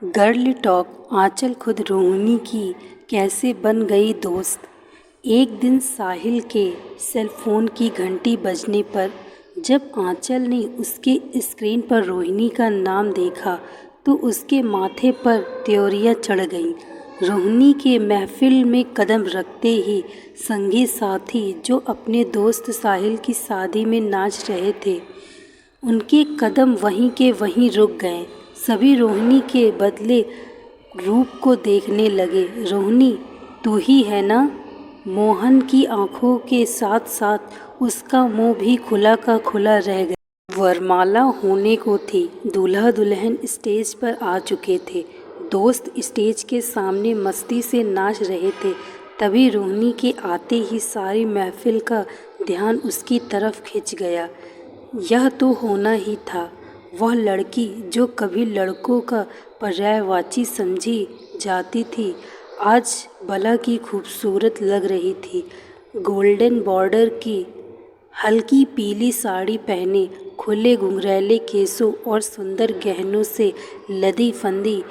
Girl talk. आंचल खुद रोहिणी की कैसे बन गई दोस्त। एक दिन साहिल के सेलफोन की घंटी बजने पर जब आंचल ने उसके स्क्रीन पर रोहिणी का नाम देखा तो उसके माथे पर त्योरियां चढ़ गईं। रोहिणी के महफिल में कदम रखते ही संगी साथी जो अपने दोस्त साहिल की शादी में नाच रहे थे, उनके कदम वहीं के वहीं रुक गए। सभी रोहिणी के बदले रूप को देखने लगे। रोहिणी, तू ही है ना? मोहन की आंखों के साथ साथ उसका मुंह भी खुला का खुला रह गया। वरमाला होने को थी। दूल्हा दुल्हन स्टेज पर आ चुके थे। दोस्त स्टेज के सामने मस्ती से नाच रहे थे। तभी रोहिणी के आते ही सारी महफिल का ध्यान उसकी तरफ खिंच गया। यह तो होना ही था। वह लड़की जो कभी लड़कों का पर्यायवाची समझी जाती थी, आज भला की खूबसूरत लग रही थी। गोल्डन बॉर्डर की हल्की पीली साड़ी पहने, खुले घुंघरैले केसों और सुंदर गहनों से लदी फंदी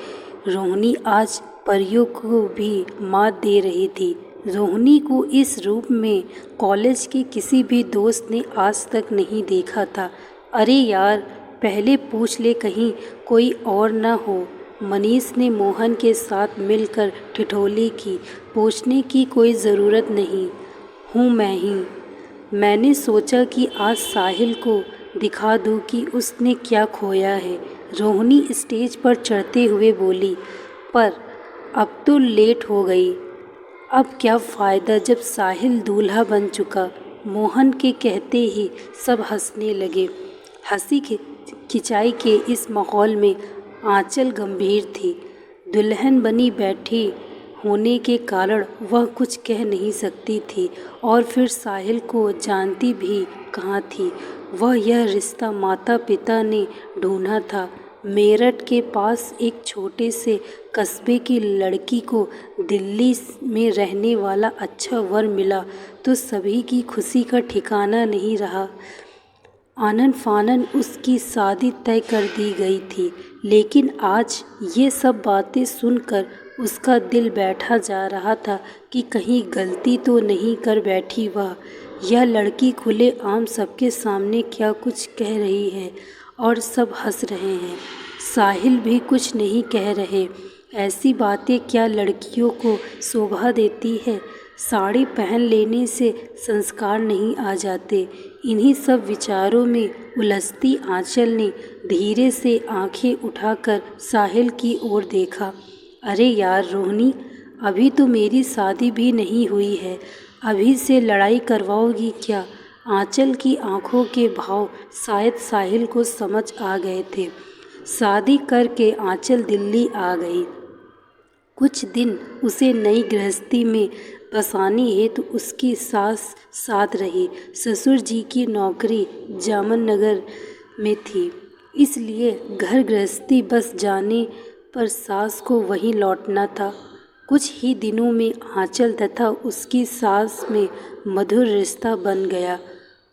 रोहिणी आज परियों को भी मात दे रही थी। रोहिणी को इस रूप में कॉलेज के किसी भी दोस्त ने आज तक नहीं देखा था। अरे यार, पहले पूछ ले कहीं कोई और न हो। मनीष ने मोहन के साथ मिलकर ठिठोली की। पूछने की कोई ज़रूरत नहीं, हूँ मैं ही। मैंने सोचा कि आज साहिल को दिखा दूँ कि उसने क्या खोया है। रोहिणी स्टेज पर चढ़ते हुए बोली, पर अब तो लेट हो गई। अब क्या फ़ायदा जब साहिल दूल्हा बन चुका। मोहन के कहते ही सब हंसने लगे। हंसी खिंचाई के इस माहौल में आंचल गंभीर थी। दुल्हन बनी बैठी होने के कारण वह कुछ कह नहीं सकती थी, और फिर साहिल को जानती भी कहाँ थी। वह यह रिश्ता माता पिता ने ढूंढा था। मेरठ के पास एक छोटे से कस्बे की लड़की को दिल्ली में रहने वाला अच्छा वर मिला तो सभी की खुशी का ठिकाना नहीं रहा। आनन फानन उसकी शादी तय कर दी गई थी। लेकिन आज ये सब बातें सुनकर उसका दिल बैठा जा रहा था कि कहीं गलती तो नहीं कर बैठी वह। यह लड़की खुले आम सबके सामने क्या कुछ कह रही है और सब हंस रहे हैं। साहिल भी कुछ नहीं कह रहे। ऐसी बातें क्या लड़कियों को शोभा देती है? साड़ी पहन लेने से संस्कार नहीं आ जाते। इन्हीं सब विचारों में उलझती आंचल ने धीरे से आंखें उठाकर साहिल की ओर देखा। अरे यार रोहिणी, अभी तो मेरी शादी भी नहीं हुई है। अभी से लड़ाई करवाओगी क्या? आंचल की आंखों के भाव शायद साहिल को समझ आ गए थे। शादी करके आंचल दिल्ली आ गई। कुछ दिन उसे नई गृहस्थी में बसाने हेतु उसकी सास साथ रही। ससुर जी की नौकरी जामन नगर में थी, इसलिए घर गृहस्थी बस जाने पर सास को वहीं लौटना था। कुछ ही दिनों में आंचल तथा उसकी सास में मधुर रिश्ता बन गया।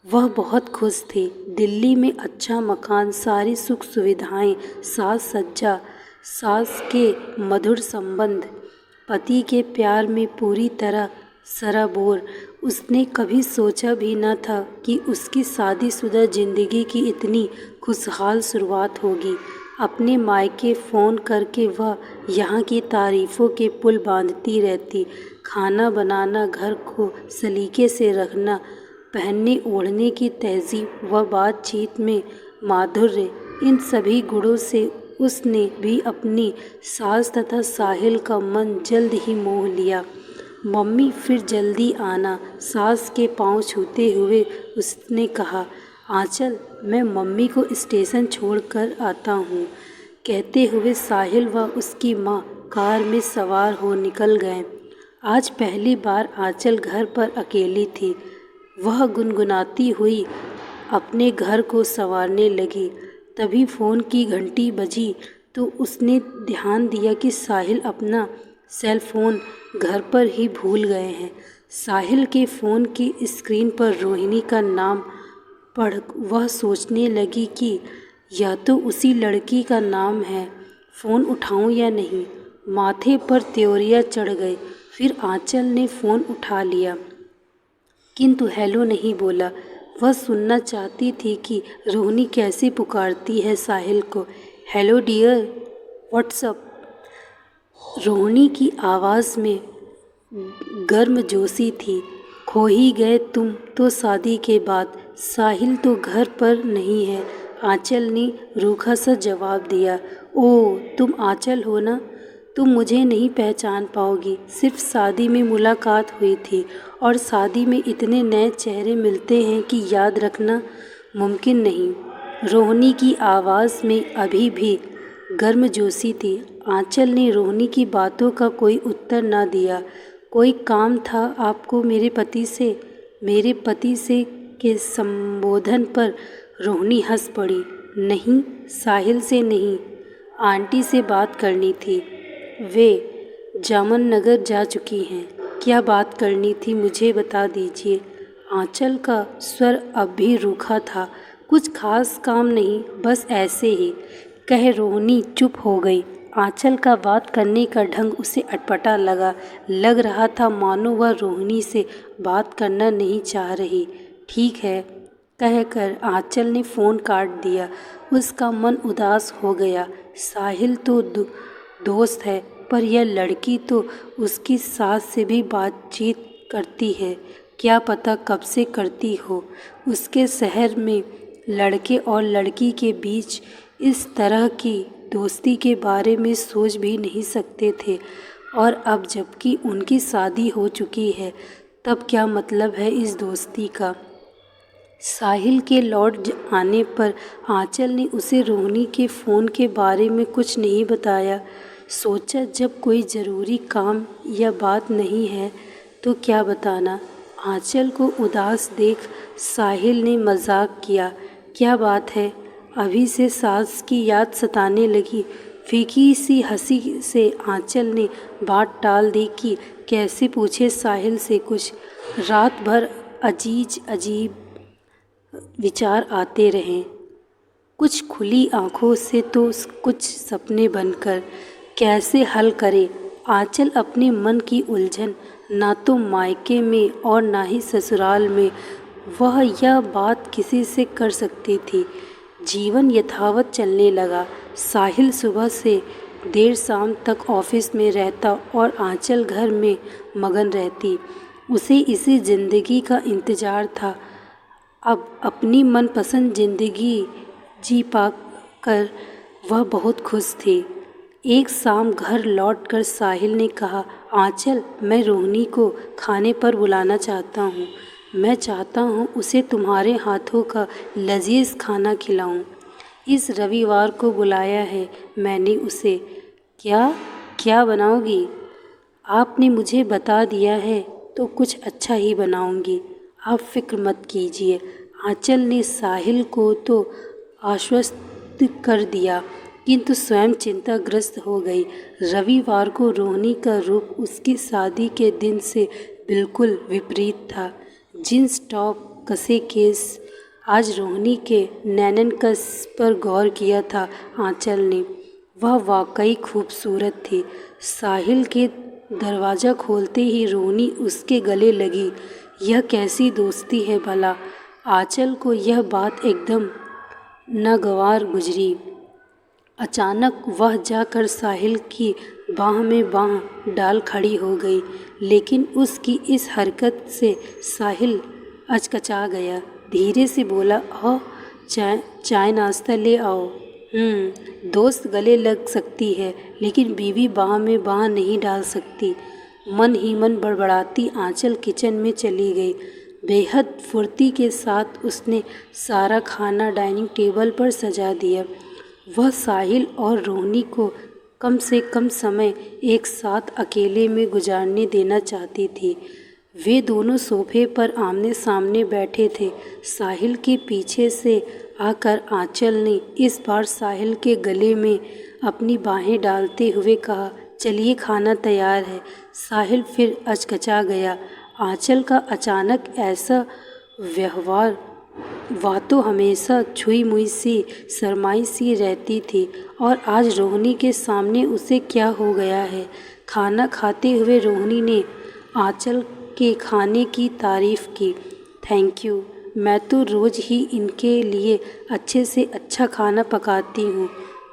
वह बहुत खुश थी। दिल्ली में अच्छा मकान, सारी सुख सुविधाएं, साज सज्जा, सास के मधुर संबंध, पति के प्यार में पूरी तरह सराबोर। उसने कभी सोचा भी न था कि उसकी शादीशुदा जिंदगी की इतनी खुशहाल शुरुआत होगी। अपने मायके फ़ोन करके वह यहाँ की तारीफ़ों के पुल बांधती रहती। खाना बनाना, घर को सलीके से रखना, पहनने ओढ़ने की तहजीब व बातचीत में माधुर्य, इन सभी गुणों से उसने भी अपनी सास तथा साहिल का मन जल्द ही मोह लिया। मम्मी फिर जल्दी आना, सास के पांव छूते हुए उसने कहा। आंचल, मैं मम्मी को स्टेशन छोड़कर आता हूँ। कहते हुए साहिल व उसकी माँ कार में सवार हो निकल गए। आज पहली बार आंचल घर पर अकेली थी। वह गुनगुनाती हुई अपने घर को संवारने लगी। तभी फ़ोन की घंटी बजी तो उसने ध्यान दिया कि साहिल अपना सेल फोन घर पर ही भूल गए हैं। साहिल के फ़ोन की स्क्रीन पर रोहिणी का नाम पढ़ वह सोचने लगी कि यह तो उसी लड़की का नाम है। फ़ोन उठाऊं या नहीं। माथे पर त्योरियां चढ़ गए। फिर आंचल ने फ़ोन उठा लिया, किंतु हेलो नहीं बोला। वह सुनना चाहती थी कि रोहिणी कैसे पुकारती है साहिल को। Hello dear, WhatsApp. रोहिणी की आवाज़ में गर्मजोशी थी। खो ही गए तुम तो शादी के बाद। साहिल तो घर पर नहीं है, आंचल ने रूखा सा जवाब दिया। ओह, तुम आंचल हो ना? तुम मुझे नहीं पहचान पाओगी। सिर्फ शादी में मुलाकात हुई थी और शादी में इतने नए चेहरे मिलते हैं कि याद रखना मुमकिन नहीं। रोहिणी की आवाज़ में अभी भी गर्मजोशी थी। आंचल ने रोहिणी की बातों का कोई उत्तर न दिया। कोई काम था आपको मेरे पति से? मेरे पति से के संबोधन पर रोहिणी हंस पड़ी। नहीं, साहिल से नहीं, आंटी से बात करनी थी। वे जामन नगर जा चुकी हैं। क्या बात करनी थी मुझे बता दीजिए। आंचल का स्वर अब भी रूखा था। कुछ खास काम नहीं, बस ऐसे ही, कह रोहिणी चुप हो गई। आंचल का बात करने का ढंग उसे अटपटा लग रहा था, मानो वह रोहिणी से बात करना नहीं चाह रही। ठीक है, कहकर आंचल ने फ़ोन काट दिया। उसका मन उदास हो गया। साहिल तो दोस्त है, पर यह लड़की तो उसकी सास से भी बातचीत करती है। क्या पता कब से करती हो। उसके शहर में लड़के और लड़की के बीच इस तरह की दोस्ती के बारे में सोच भी नहीं सकते थे। और अब जबकि उनकी शादी हो चुकी है, तब क्या मतलब है इस दोस्ती का। साहिल के लौट आने पर आंचल ने उसे रोहिणी के फ़ोन के बारे में कुछ नहीं बताया। सोचा जब कोई ज़रूरी काम या बात नहीं है तो क्या बताना। आंचल को उदास देख साहिल ने मजाक किया। क्या बात है? अभी से सास की याद सताने लगी। फीकी सी हंसी से आंचल ने बात टाल दी कि कैसे पूछे साहिल से कुछ। रात भर अजीब विचार आते रहे, कुछ खुली आंखों से तो कुछ सपने बनकर। कैसे हल करे आंचल अपने मन की उलझन। ना तो मायके में और ना ही ससुराल में वह यह बात किसी से कर सकती थी। जीवन यथावत चलने लगा। साहिल सुबह से देर शाम तक ऑफिस में रहता और आंचल घर में मगन रहती। उसे इसी जिंदगी का इंतजार था। अब अपनी मनपसंद जिंदगी जी पाकर वह बहुत खुश थी। एक शाम घर लौटकर साहिल ने कहा, आंचल, मैं रोहिणी को खाने पर बुलाना चाहता हूँ। मैं चाहता हूँ उसे तुम्हारे हाथों का लजीज खाना खिलाऊं। इस रविवार को बुलाया है मैंने उसे। क्या क्या बनाओगी? आपने मुझे बता दिया है तो कुछ अच्छा ही बनाऊंगी, आप फिक्र मत कीजिए। आंचल ने साहिल को तो आश्वस्त कर दिया, किंतु स्वयं चिंताग्रस्त हो गई। रविवार को रोहिणी का रूप उसकी शादी के दिन से बिल्कुल विपरीत था। जींस टॉप, कसे केस। आज रोहिणी के नैनन कस पर गौर किया था आंचल ने। वह वाकई खूबसूरत थी। साहिल के दरवाज़ा खोलते ही रोहिणी उसके गले लगी। यह कैसी दोस्ती है भला। आंचल को यह बात एकदम नागवार गुजरी। अचानक वह जाकर साहिल की बाह में बाह डाल खड़ी हो गई, लेकिन उसकी इस हरकत से साहिल अचकचा गया। धीरे से बोला, आओ चाय नाश्ता ले आओ। दोस्त गले लग सकती है, लेकिन बीवी बाह में बाह नहीं डाल सकती। मन ही मन बड़बड़ाती आंचल किचन में चली गई। बेहद फुर्ती के साथ उसने सारा खाना डाइनिंग टेबल पर सजा दिया। वह साहिल और रोहिणी को कम से कम समय एक साथ अकेले में गुजारने देना चाहती थी। वे दोनों सोफे पर आमने सामने बैठे थे। साहिल के पीछे से आकर आंचल ने इस बार साहिल के गले में अपनी बाहें डालते हुए कहा, चलिए खाना तैयार है। साहिल फिर अचकचा गया। आंचल का अचानक ऐसा व्यवहार वह तो हमेशा छुई मुई सी शर्माई सी रहती थी और आज रोहिणी के सामने उसे क्या हो गया है। खाना खाते हुए रोहिणी ने आंचल के खाने की तारीफ़ की। थैंक यू, मैं तो रोज़ ही इनके लिए अच्छे से अच्छा खाना पकाती हूँ,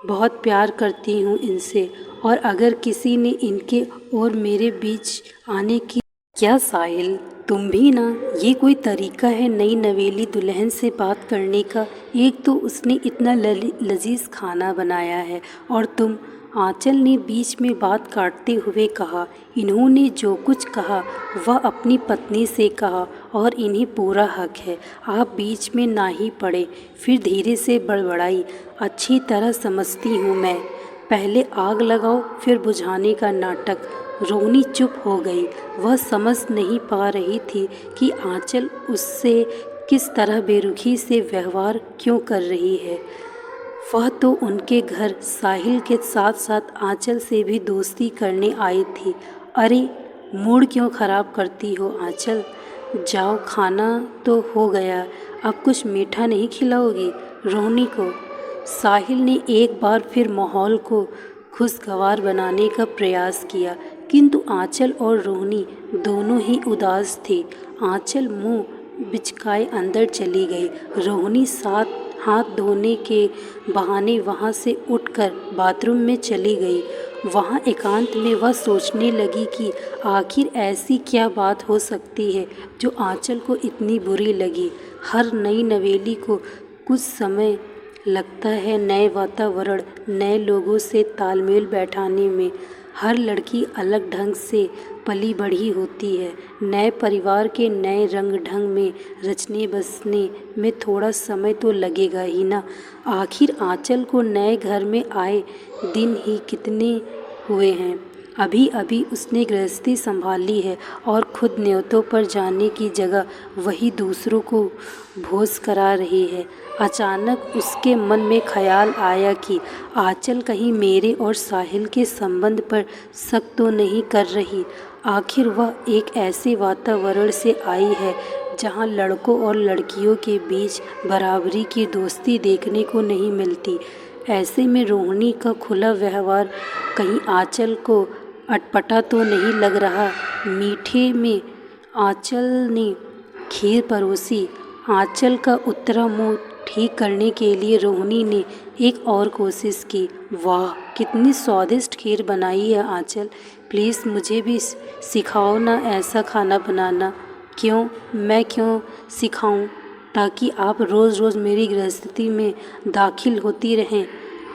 बहुत प्यार करती हूँ इनसे, और अगर किसी ने इनके और मेरे बीच आने की। क्या साहिल, तुम भी ना, ये कोई तरीका है नई नवेली दुल्हन से बात करने का। एक तो उसने इतना लजीज खाना बनाया है और तुम। आंचल ने बीच में बात काटते हुए कहा। इन्होंने जो कुछ कहा वह अपनी पत्नी से कहा और इन्हें पूरा हक है, आप बीच में ना ही पड़े। फिर धीरे से बड़बड़ाई। अच्छी तरह समझती हूँ मैं, पहले आग लगाओ फिर बुझाने का नाटक। रोहिणी चुप हो गई। वह समझ नहीं पा रही थी कि आंचल उससे किस तरह बेरुखी से व्यवहार क्यों कर रही है। वह तो उनके घर साहिल के साथ साथ आंचल से भी दोस्ती करने आई थी। अरे, मूड क्यों ख़राब करती हो आंचल? जाओ, खाना तो हो गया, अब कुछ मीठा नहीं खिलाओगी रोहिणी को? साहिल ने एक बार फिर माहौल को खुशगवार बनाने का प्रयास किया, किंतु आंचल और रोहिणी दोनों ही उदास थे। आंचल मुंह बिचकाए अंदर चली गई। रोहिणी साथ हाथ धोने के बहाने वहां से उठकर बाथरूम में चली गई। वहां एकांत में वह सोचने लगी कि आखिर ऐसी क्या बात हो सकती है जो आंचल को इतनी बुरी लगी। हर नई नवेली को कुछ समय लगता है नए वातावरण, नए लोगों से तालमेल बैठाने में। हर लड़की अलग ढंग से पली बढ़ी होती है। नए परिवार के नए रंग ढंग में रचने बसने में थोड़ा समय तो लगेगा ही ना। आखिर आंचल को नए घर में आए दिन ही कितने हुए हैं। अभी अभी उसने गृहस्थी संभाली है और खुद न्योतों पर जाने की जगह वही दूसरों को भोज करा रही है। अचानक उसके मन में ख्याल आया कि आंचल कहीं मेरे और साहिल के संबंध पर शक तो नहीं कर रही। आखिर वह एक ऐसे वातावरण से आई है जहां लड़कों और लड़कियों के बीच बराबरी की दोस्ती देखने को नहीं मिलती। ऐसे में रोहिणी का खुला व्यवहार कहीं आंचल को अटपटा तो नहीं लग रहा। मीठे में आंचल ने खीर परोसी। आंचल का उतरा मुंह ठीक करने के लिए रोहिणी ने एक और कोशिश की। वाह, कितनी स्वादिष्ट खीर बनाई है आंचल, प्लीज़ मुझे भी सिखाओ ना ऐसा खाना बनाना। क्यों, मैं क्यों सिखाऊं, ताकि आप रोज़ रोज़ मेरी गृहस्थी में दाखिल होती रहें।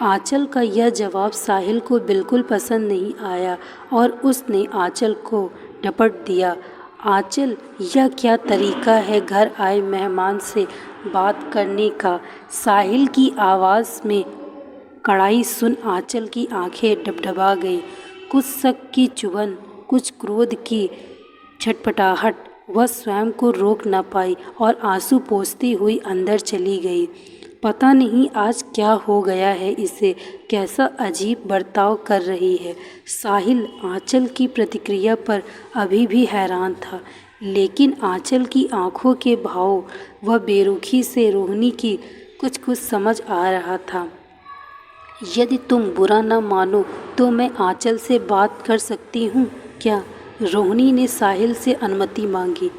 आंचल का यह जवाब साहिल को बिल्कुल पसंद नहीं आया और उसने आंचल को डपट दिया। आंचल, यह क्या तरीका है घर आए मेहमान से बात करने का? साहिल की आवाज़ में कड़ाई सुन आंचल की आंखें डबडबा गईं। कुछ शक की चुभन, कुछ क्रोध की छटपटाहट। वह स्वयं को रोक न पाई और आंसू पोंछती हुई अंदर चली गई। पता नहीं आज क्या हो गया है इसे, कैसा अजीब बर्ताव कर रही है। साहिल आंचल की प्रतिक्रिया पर अभी भी हैरान था, लेकिन आंचल की आंखों के भाव व बेरुखी से रोहिणी की कुछ कुछ समझ आ रहा था। यदि तुम बुरा न मानो तो मैं आंचल से बात कर सकती हूँ क्या? रोहिणी ने साहिल से अनुमति मांगी।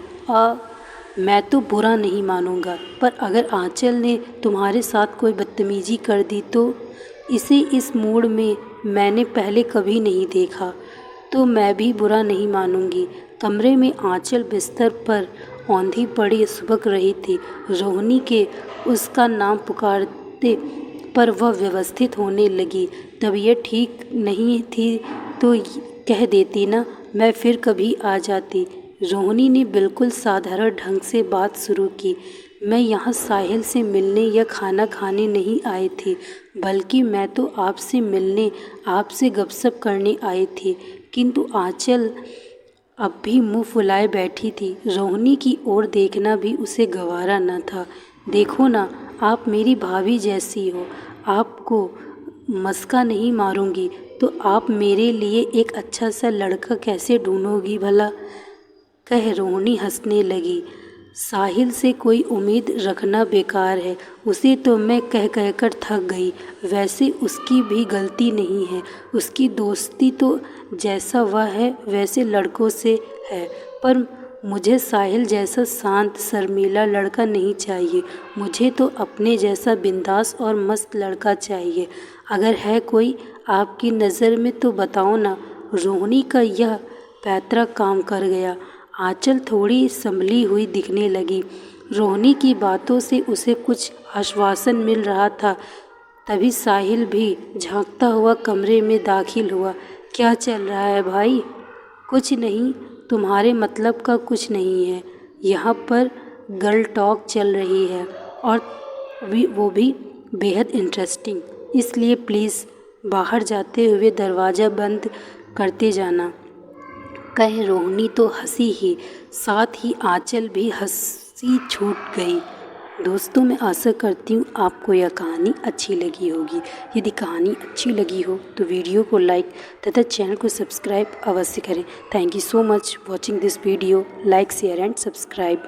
मैं तो बुरा नहीं मानूंगा, पर अगर आंचल ने तुम्हारे साथ कोई बदतमीजी कर दी तो? इसे इस मूड में मैंने पहले कभी नहीं देखा। तो मैं भी बुरा नहीं मानूंगी। कमरे में आंचल बिस्तर पर औंधी पड़ी सुबक रही थी। रोहिणी के उसका नाम पुकारते पर वह व्यवस्थित होने लगी। तबीयत ठीक नहीं थी तो कह देती ना, मैं फिर कभी आ जाती। रोहिणी ने बिल्कुल साधारण ढंग से बात शुरू की। मैं यहाँ साहिल से मिलने या खाना खाने नहीं आई थी, बल्कि मैं तो आपसे मिलने, आपसे गपशप करने आई थी। किंतु आंचल अब भी मुंह फुलाए बैठी थी। रोहिणी की ओर देखना भी उसे गवारा न था। देखो ना, आप मेरी भाभी जैसी हो, आपको मस्का नहीं मारूंगी तो आप मेरे लिए एक अच्छा सा लड़का कैसे ढूंढोगी भला? कह रोहिणी हंसने लगी। साहिल से कोई उम्मीद रखना बेकार है, उसे तो मैं कह कह कर थक गई। वैसे उसकी भी गलती नहीं है, उसकी दोस्ती तो जैसा वह है वैसे लड़कों से है। पर मुझे साहिल जैसा शांत शर्मीला लड़का नहीं चाहिए, मुझे तो अपने जैसा बिंदास और मस्त लड़का चाहिए। अगर है कोई आपकी नज़र में तो बताओ ना। रोहिणी का यह पैतरा काम कर गया। आंचल थोड़ी संभली हुई दिखने लगी। रोहिणी की बातों से उसे कुछ आश्वासन मिल रहा था। तभी साहिल भी झांकता हुआ कमरे में दाखिल हुआ। क्या चल रहा है भाई? कुछ नहीं, तुम्हारे मतलब का कुछ नहीं है। यहाँ पर गर्ल टॉक चल रही है और वो भी बेहद इंटरेस्टिंग, इसलिए प्लीज़ बाहर जाते हुए दरवाज़ा बंद करते जाना। कह रोहिणी तो हंसी ही, साथ ही आंचल भी हंसी छूट गई। दोस्तों, मैं आशा करती हूँ आपको यह कहानी अच्छी लगी होगी। यदि कहानी अच्छी लगी हो तो वीडियो को लाइक तथा चैनल को सब्सक्राइब अवश्य करें। Thank you so much watching this video. Like share and subscribe.